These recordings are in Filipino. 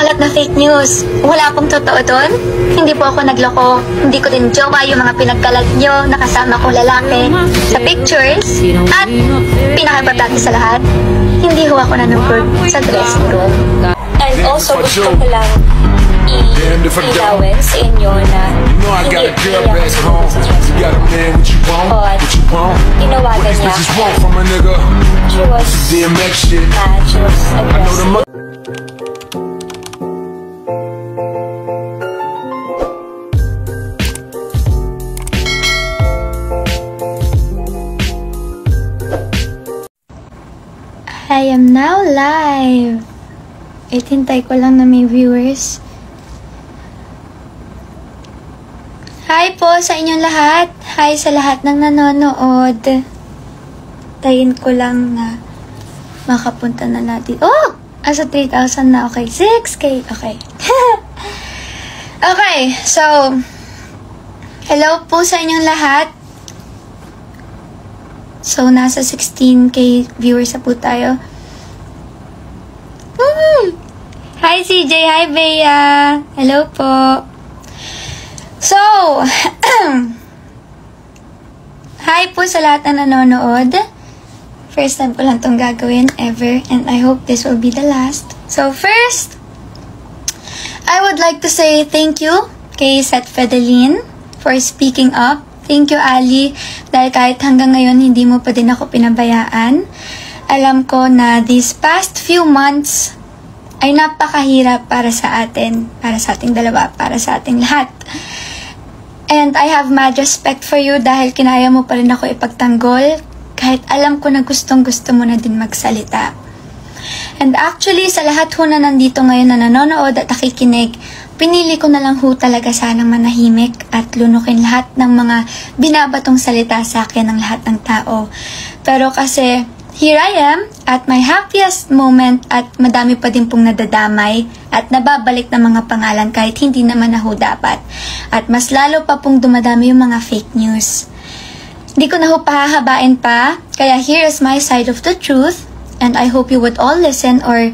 kumalat na fake news. Wala pong totoo doon. Hindi po ako nagloko. Hindi ko din jowa yung mga pinagkalat nyo na kasama kong lalaki sa pictures. At pinaka-importante sa lahat, hindi ho ako nanugod sa dressing room. And also, gusto ko lang ilawin sa inyo na hindi iiyak ako sa dressing room. At tinawagan niya. She was mad. She was aggressive. I am now live. Hintay ko lang na may viewers. Hi po sa inyong lahat. Hi sa lahat ng nanonood. Tayin ko lang na makapunta na natin. Oh! Asa 3,000 na. Okay. 6K. Okay. Okay. So, hello po sa inyong lahat. So, nasa 16K viewers na po tayo. Hi CJ! Hi Bea! Hello po! So, hi po sa lahat na nanonood. First time ko lang itong gagawin ever, and I hope this will be the last. So, first, I would like to say thank you kay Seth Fedelin for speaking up. Thank you, Ali, dahil kahit hanggang ngayon hindi mo pa din ako pinabayaan. Alam ko na these past few months ay napakahirap para sa atin, para sa ating dalawa, para sa ating lahat. And I have mad respect for you dahil kinaya mo pa rin ako ipagtanggol kahit alam ko na gustong-gusto mo na din magsalita. And actually, sa lahat ho na nandito ngayon na nanonood at nakikinig, pinili ko na lang ho talaga sanang manahimik at lunukin lahat ng mga binabatong salita sa akin ng lahat ng tao. Pero kasi, here I am at my happiest moment at madami pa din pong nadadamay at nababalik na mga pangalan kahit hindi naman na ho dapat. At mas lalo pa pong dumadami yung mga fake news. Hindi ko na ho pahahabain pa, kaya here is my side of the truth and I hope you would all listen or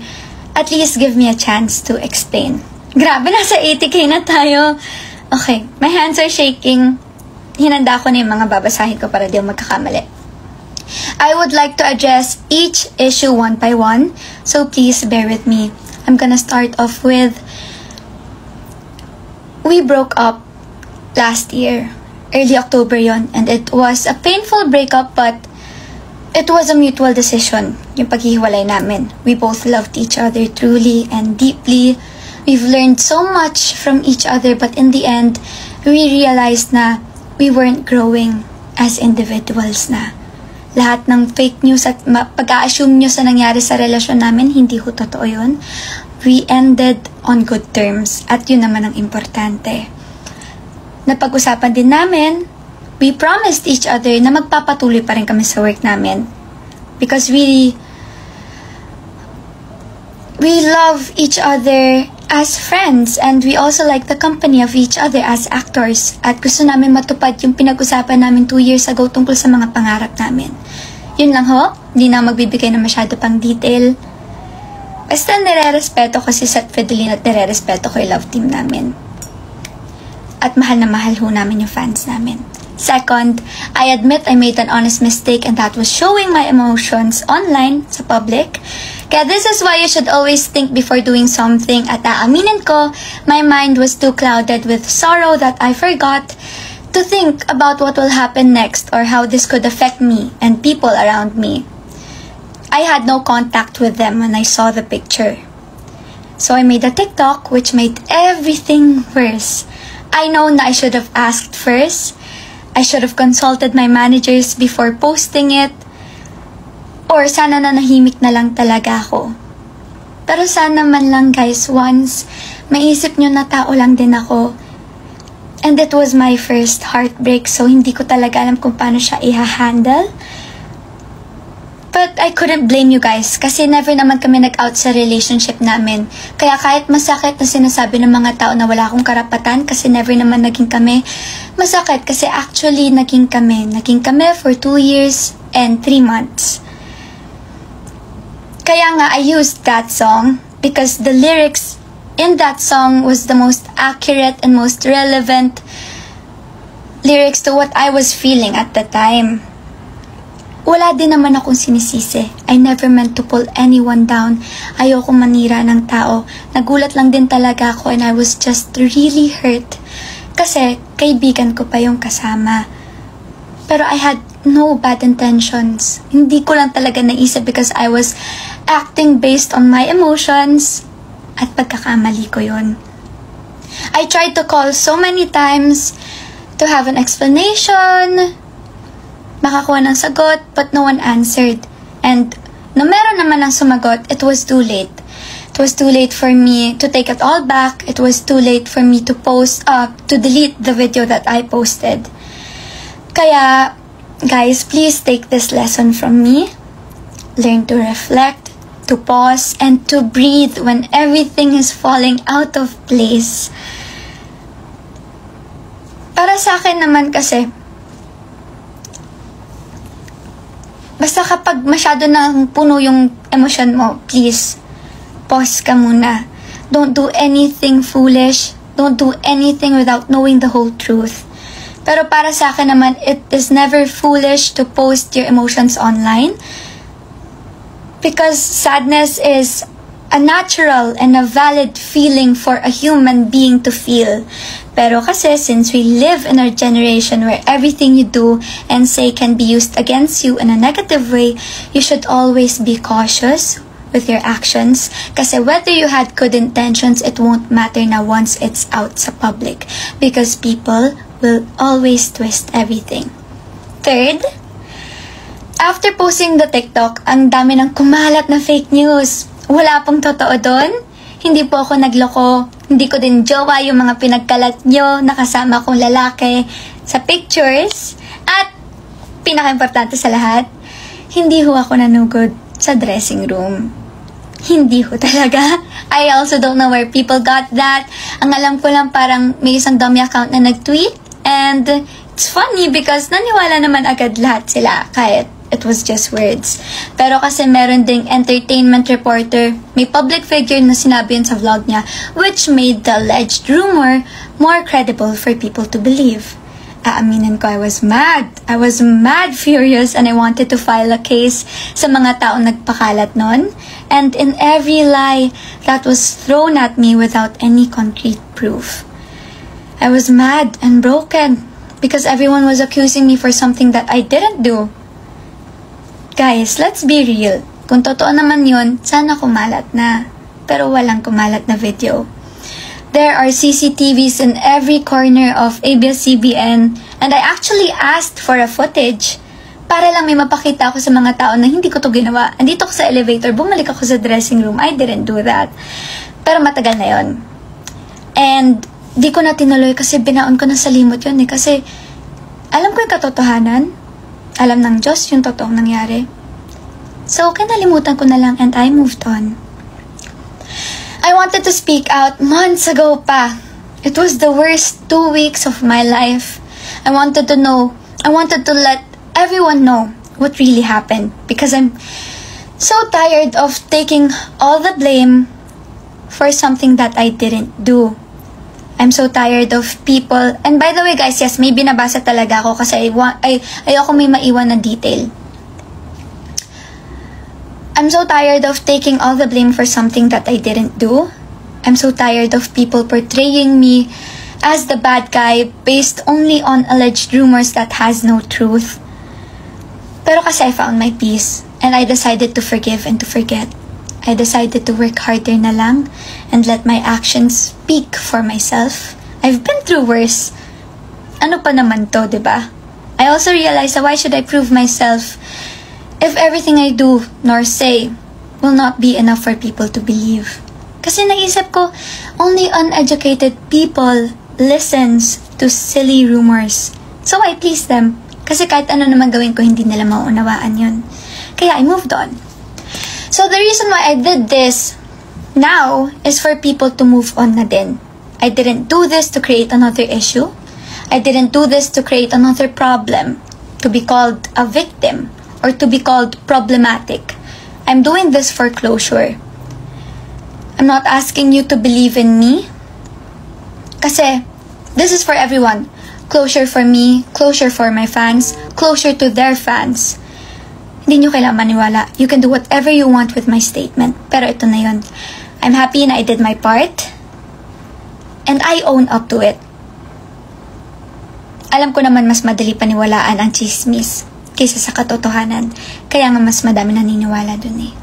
at least give me a chance to explain. Grabe, nasa 80K na tayo. Okay, my hands are shaking. Hinanda ko na yung mga babasahin ko para di ako magkakamali. I would like to address each issue one by one, so please bear with me. I'm gonna start off with, we broke up last year. Early October yon, and it was a painful breakup but it was a mutual decision, yung paghihiwalay namin. We both loved each other truly and deeply. We've learned so much from each other, but in the end, we realized na we weren't growing as individuals na. Lahat ng fake news at pag-a-assume nyo sa nangyari sa relasyon namin, hindi ho totoo yun. We ended on good terms, at yun naman ang importante. Napag-usapan din namin, we promised each other na magpapatuloy pa rin kami sa work namin. Because we love each other as friends and we also like the company of each other as actors. At gusto namin matupad yung pinag-usapan namin 2 years ago tungkol sa mga pangarap namin. Yun lang ho, hindi na magbibigay na masyado pang detail. Basta nire-respeto ko si Seth Fedelin at nire-respeto ko yung love team namin. At mahal na mahal ho namin yung fans namin. Second, I admit I made an honest mistake and that was showing my emotions online sa public. Kaya this is why you should always think before doing something at aaminin ko, my mind was too clouded with sorrow that I forgot to think about what will happen next or how this could affect me and people around me. I had no contact with them when I saw the picture. So I made a TikTok which made everything worse. I know na I should have asked first. I should have consulted my managers before posting it. Or sana nanahimik na lang talaga ako. Pero sana man lang guys, once maisip nyo na tao lang din ako. And it was my first heartbreak, so hindi ko talaga alam kung paano siya i-handle. But I couldn't blame you guys kasi never naman kami nag-out sa relationship namin. Kaya kahit masakit na sinasabi ng mga tao na wala akong karapatan kasi never naman naging kami, masakit kasi actually naging kami. Naging kami for 2 years and 3 months. Kaya nga I used that song because the lyrics in that song was the most accurate and most relevant lyrics to what I was feeling at the time. Wala din naman akong sinisisi. I never meant to pull anyone down. Ayoko manira ng tao. Nagulat lang din talaga ako and I was just really hurt. Kasi kaibigan ko pa yung kasama. Pero I had no bad intentions. Hindi ko lang talaga naisip because I was acting based on my emotions at pagkakamali ko yun. I tried to call so many times to have an explanation, makakuha ng sagot, but no one answered. And no meron naman ang sumagot, it was too late. It was too late for me to take it all back. It was too late for me to to delete the video that I posted. Kaya, guys, please take this lesson from me. Learn to reflect, to pause, and to breathe when everything is falling out of place. Para sa akin naman kasi, basta kapag masyado nang puno yung emosyon mo, please, pause ka muna. Don't do anything foolish. Don't do anything without knowing the whole truth. Pero para sa akin naman, it is never foolish to post your emotions online. Because sadness is a natural and a valid feeling for a human being to feel. Pero kasi since we live in a generation where everything you do and say can be used against you in a negative way, you should always be cautious with your actions. Kasi whether you had good intentions, it won't matter na once it's out sa public. Because people will always twist everything. Third, after posting the TikTok, ang dami ng kumalat na fake news. Wala pong totoo doon. Hindi po ako nagloko. Hindi ko din jowa yung mga pinagkalat nyo na kasama kong lalaki sa pictures. At pinaka-importante sa lahat, hindi ho ako nanugod sa dressing room. Hindi ho talaga. I also don't know where people got that. Ang alam ko lang parang may isang dummy account na nag-tweet. And it's funny because naniwala naman agad lahat sila kahit it was just words. Pero kasi meron ding entertainment reporter, may public figure na sinabi yun sa vlog niya, which made the alleged rumor more credible for people to believe. Aaminin ko, I was mad. I was mad furious and I wanted to file a case sa mga taong nagpakalat nun. And in every lie that was thrown at me without any concrete proof. I was mad and broken because everyone was accusing me for something that I didn't do. Guys, let's be real. Kung totoo naman yun, sana kumalat na. Pero walang kumalat na video. There are CCTVs in every corner of ABS-CBN and I actually asked for a footage para lang may mapakita ako sa mga tao na hindi ko to ginawa. Andito ko sa elevator, bumalik ako sa dressing room. I didn't do that. Pero matagal na yun. And di ko na tinuloy kasi binaon ko na sa limot yun eh. Kasi alam ko yung katotohanan. Alam ng Diyos yung totoong nangyari. So, kinalimutan ko na lang and I moved on. I wanted to speak out months ago pa. It was the worst 2 weeks of my life. I wanted to let everyone know what really happened. Because I'm so tired of taking all the blame for something that I didn't do. I'm so tired of people. And by the way guys, yes, may binabasa talaga ako kasi ayoko may maiwan na detail. I'm so tired of taking all the blame for something that I didn't do. I'm so tired of people portraying me as the bad guy based only on alleged rumors that has no truth. Pero kasi I found my peace and I decided to forgive and to forget. I decided to work harder na lang and let my actions speak for myself. I've been through worse. Ano pa naman to, diba? I also realized that why should I prove myself if everything I do nor say will not be enough for people to believe? Kasi naisip ko, only uneducated people listens to silly rumors. So I please them. Kasi kahit ano naman gawin ko, hindi nila mauunawaan yun. Kaya I moved on. So the reason why I did this now is for people to move on na din. I didn't do this to create another issue. I didn't do this to create another problem, to be called a victim, or to be called problematic. I'm doing this for closure. I'm not asking you to believe in me. Kasi, this is for everyone. Closure for me, closure for my fans, closure to their fans. Hindi nyo kailangan maniwala. You can do whatever you want with my statement. Pero ito na yun. I'm happy na I did my part. And I own up to it. Alam ko naman mas madali paniwalaan ang chismis kaysa sa katotohanan. Kaya nga mas madami naniniwala dun eh.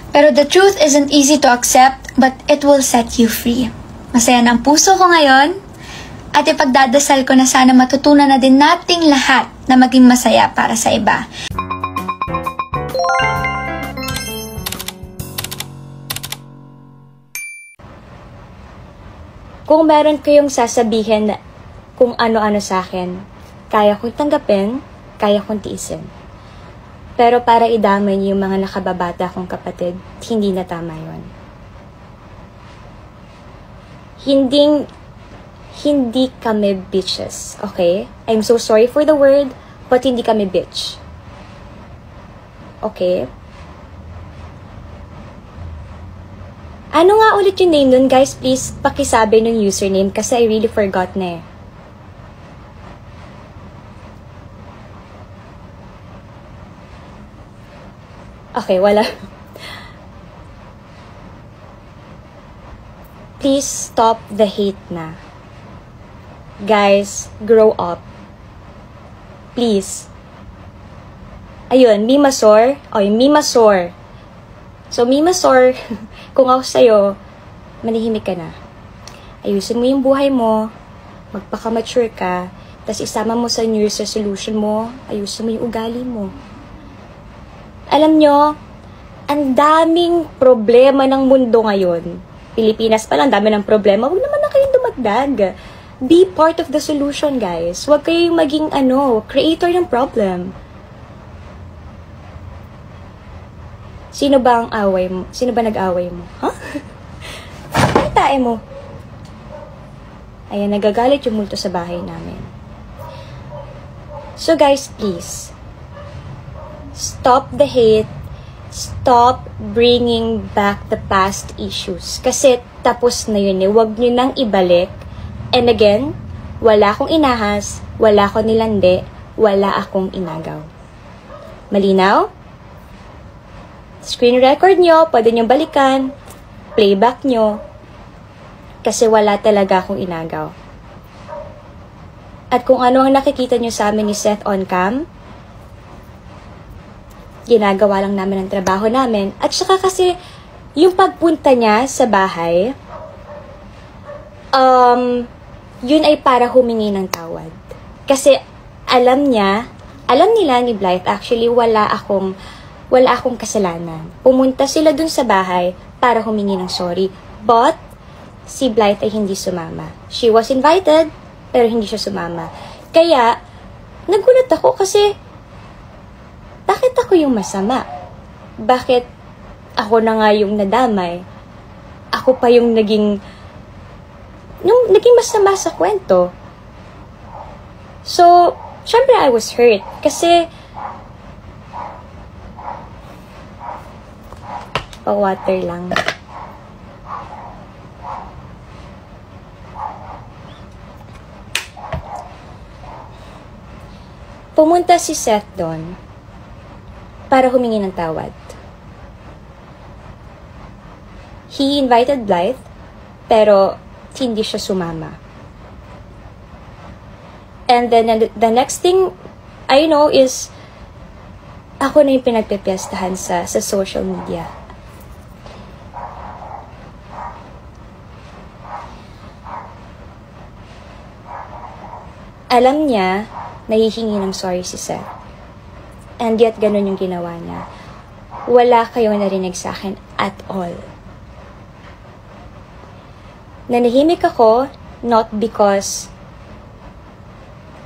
Pero the truth isn't easy to accept, but it will set you free. Masaya ng puso ko ngayon, at ipagdadasal ko na sana matutunan na din nating lahat na maging masaya para sa iba. Kung meron kayong sasabihin kung ano-ano sa akin, kaya kong tanggapin, kaya kong tiisin. Pero para idamay niyo yung mga nakababata kong kapatid, hindi na tama yun. Hindi kami bitches, okay? I'm so sorry for the word, but hindi kami bitch. Okay? Ano nga ulit yung name nun, guys? Please, pakisabi ng username kasi I really forgot na eh. Okay, wala. Please stop the hate na. Guys, grow up. Please. Ayun, Mimasor. Oy, Mimasor. So, Mimasor, kung ako sa'yo, manihimik ka na. Ayusin mo yung buhay mo, magpaka-mature ka, tapos isama mo sa New Year's resolution mo, ayusin mo yung ugali mo. Alam nyo, ang daming problema ng mundo ngayon. Pilipinas pa lang, dami ng problema. Huwag naman na kayong dumagdag. Be part of the solution, guys. Huwag kayong maging, creator ng problem. Sino ba ang away mo? Sino ba nag-away mo? Huh? Ay, tae mo. Ayan, nagagalit yung multo sa bahay namin. So, guys, please. Stop the hate. Stop bringing back the past issues. Kasi tapos na yun eh. Huwag nyo nang ibalik. And again, wala akong inahas, wala akong nilandi, wala akong inagaw. Malinaw? Screen record nyo, pwede nyo balikan, playback nyo, kasi wala talaga akong inagaw. At kung ano ang nakikita nyo sa amin ni Seth on cam, ginagawa lang namin ang trabaho namin. At saka kasi, yung pagpunta niya sa bahay, yun ay para humingi ng tawad. Kasi alam nila ni Blythe, actually wala akong kasalanan. Pumunta sila dun sa bahay para humingi ng sorry. But, si Blythe ay hindi sumama. She was invited, pero hindi siya sumama. Kaya, nagulat ako kasi, bakit ako yung masama? Bakit ako na nga yung nadamay? Ako pa yung naging masama sa kwento. So, syempre I was hurt. Kasi, pa-water lang. Pumunta si Seth doon para humingi ng tawad. He invited Blythe, pero hindi siya sumama. And then the next thing I know is ako na yung pinagpipiestahan sa social media. Alam niya, nahihingi ng sorry si Seth. And yet, ganun yung ginawa niya. Wala kayong narinig sa akin at all. Nanahimik ako, not because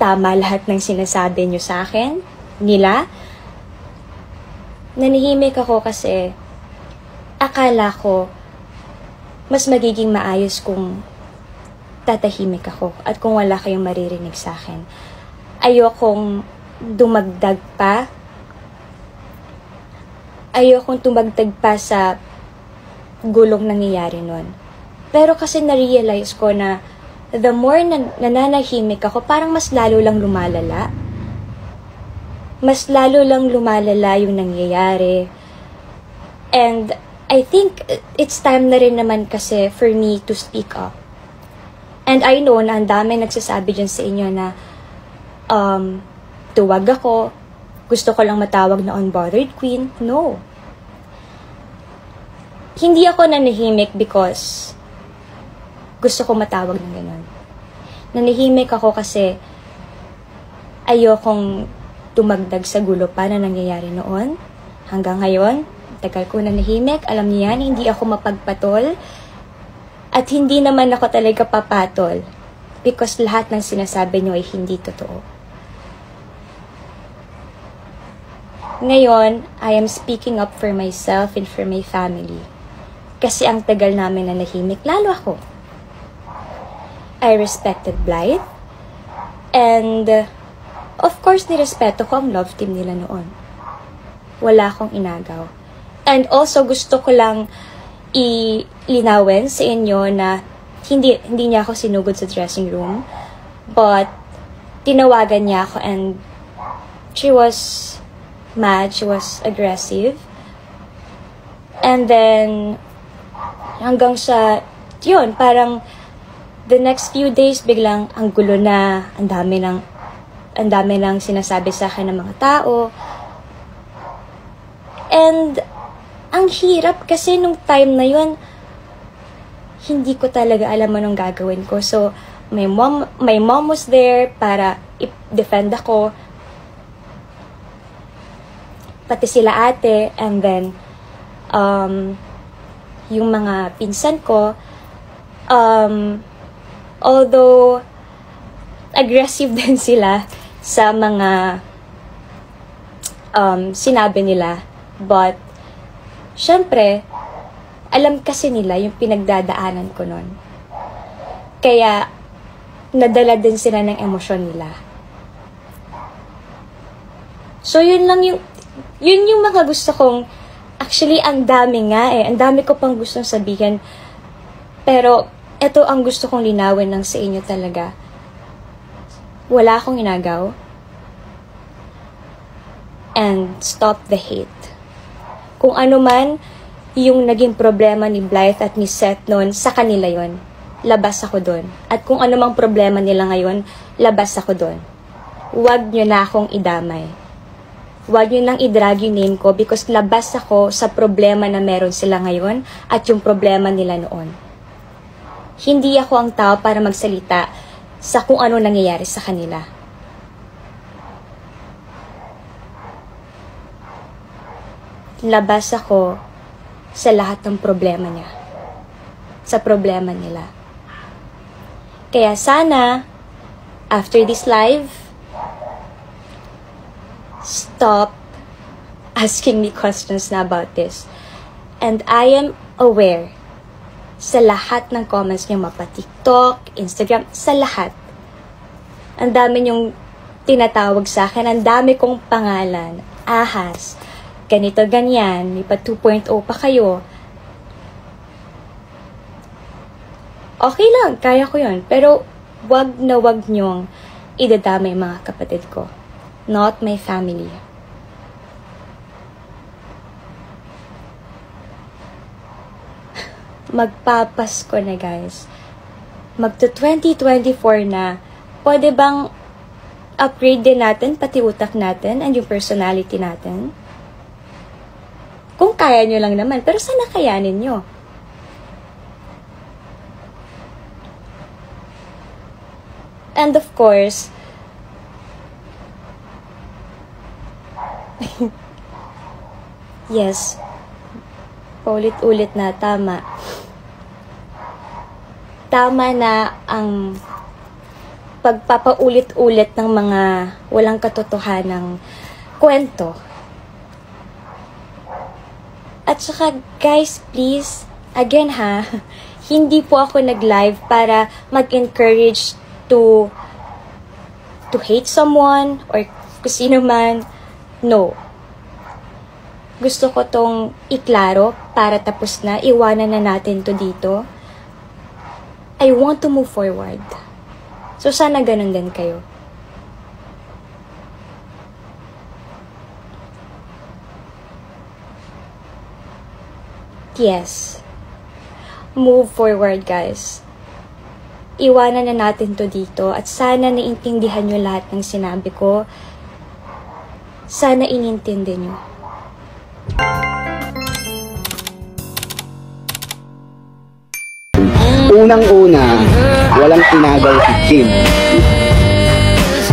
tama lahat ng sinasabi niyo sa akin, nila. Nanahimik ako kasi akala ko mas magiging maayos kung tatahimik ako at kung wala kayong maririnig sa akin. Ayokong dumagdag pa. Ayokong tumagdag pa sa gulong nangyayari nun. Pero kasi na-realize ko na the more nananahimik ako, parang mas lalo lang lumalala. Mas lalo lang lumalala yung nangyayari. And I think it's time na rin naman kasi for me to speak up. And I know na ang dami nagsasabi dyan sa inyo na tuwag ako, gusto ko lang matawag na unbothered queen. No. Hindi ako nanahimik because gusto ko matawag ng ganun. Nanahimik ako kasi ayokong tumagdag sa gulo pa na nangyayari noon. Hanggang ngayon, tagal ko nanahimik. Alam niyo yan, hindi ako mapagpatol. At hindi naman ako talaga papatol because lahat ng sinasabi niyo ay hindi totoo. Ngayon, I am speaking up for myself and for my family. Kasi ang tagal namin na nahimik, lalo ako. I respected Blythe. And, of course, nirespeto ko ang love team nila noon. Wala akong inagaw. And also, gusto ko lang ilinawin sa inyo na hindi niya ako sinugod sa dressing room. But, tinawagan niya ako and she was mad, she was aggressive. And then, hanggang sa, yun, parang the next few days, biglang ang gulo na, ang dami ng sinasabi sa akin ng mga tao. And, ang hirap kasi nung time na yun, hindi ko talaga alam anong gagawin ko. So, my mom was there para i-defend ako. Pati sila ate, and then, yung mga pinsan ko, although, aggressive din sila sa mga sinabi nila, but, syempre, alam kasi nila yung pinagdadaanan ko nun. Kaya, nadala din sila ng emosyon nila. So, yun yung mga gusto kong, actually, ang dami nga ang dami ko pang gustong sabihin. Pero, ito ang gusto kong linawin lang sa inyo talaga. Wala akong inagaw. And stop the hate. Kung ano man yung naging problema ni Blythe at ni Seth noon, sa kanila yon. Labas ako doon. At kung ano mang problema nila ngayon, labas ako doon. Huwag nyo na akong idamay. Huwag nyo nang i-drag yung name ko because labas ako sa problema na meron sila ngayon at yung problema nila noon. Hindi ako ang tao para magsalita sa kung ano nangyayari sa kanila. Labas ako sa lahat ng problema niya. Sa problema nila. Kaya sana, after this live, stop asking me questions na about this. And I am aware sa lahat ng comments niyo, mapa TikTok, Instagram, sa lahat. Ang dami niyong tinatawag sa akin, ang dami kong pangalan, ahas, ganito, ganyan, may pa 2.0 pa kayo. Okay lang, kaya ko yun. Pero, wag na wag niyong idadamay mga kapatid ko. Not my family. Magpapasko na, guys. Magto 2024 na. Pwede bang upgrade din natin, pati utak natin, and yung personality natin? Kung kaya nyo lang naman. Pero sana kayanin nyo. And of course, yes, paulit-ulit na, tama. Tama na ang pagpapaulit-ulit ng mga walang katotohanang kwento. At saka, guys, please, again ha, hindi po ako nag-live para mag-encourage to hate someone or kung sino man. No. gusto ko tong iklaro para tapos na, iwanan na natin to dito. I want to move forward. So, sana ganun din kayo. Yes. Move forward, guys. Iwanan na natin to dito at sana naintindihan nyo lahat ng sinabi ko. Sana inintindi nyo. Unang-una, walang inagaw si Kim.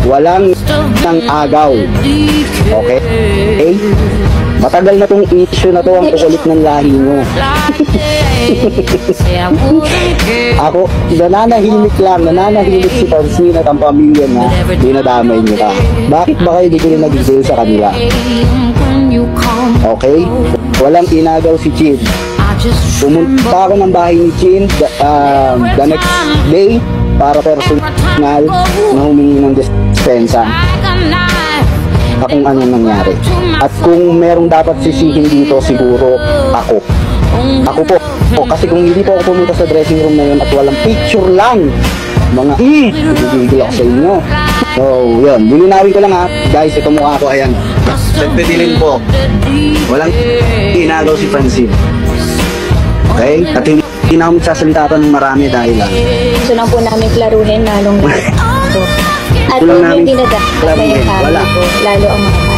Walang nang agaw. Okay? Okay? Matagal na tong issue na to, ang kukulit ng lahi mo. Ako, nananahimik si Pansy at ang pamilya na dinadamay niyo ka. Bakit ba kayo di ko rin nag-deal sa kanila? Okay? Walang inagaw si Chin. Pumunta ako ng bahay ni Chin the next day para personal na humingi ng dispensa kung ano nangyari. At kung merong dapat sisihin dito, siguro ako. Ako po. Kasi kung hindi po ako pumunta sa dressing room na yun at walang picture lang, mga ibigil ako sa inyo. So, yun. Lilinawin ko lang ha. Guys, ito mukha ko. Ayan. Nagpedilin po. Walang inagaw si Francine. Okay? At hindi na ako magsasalita pa ng marami dahil Gusto lang po namin klaruhin lalong ito. At Kulang kung namin hindi na dapat klaruhin. may Wala. lalo ang mga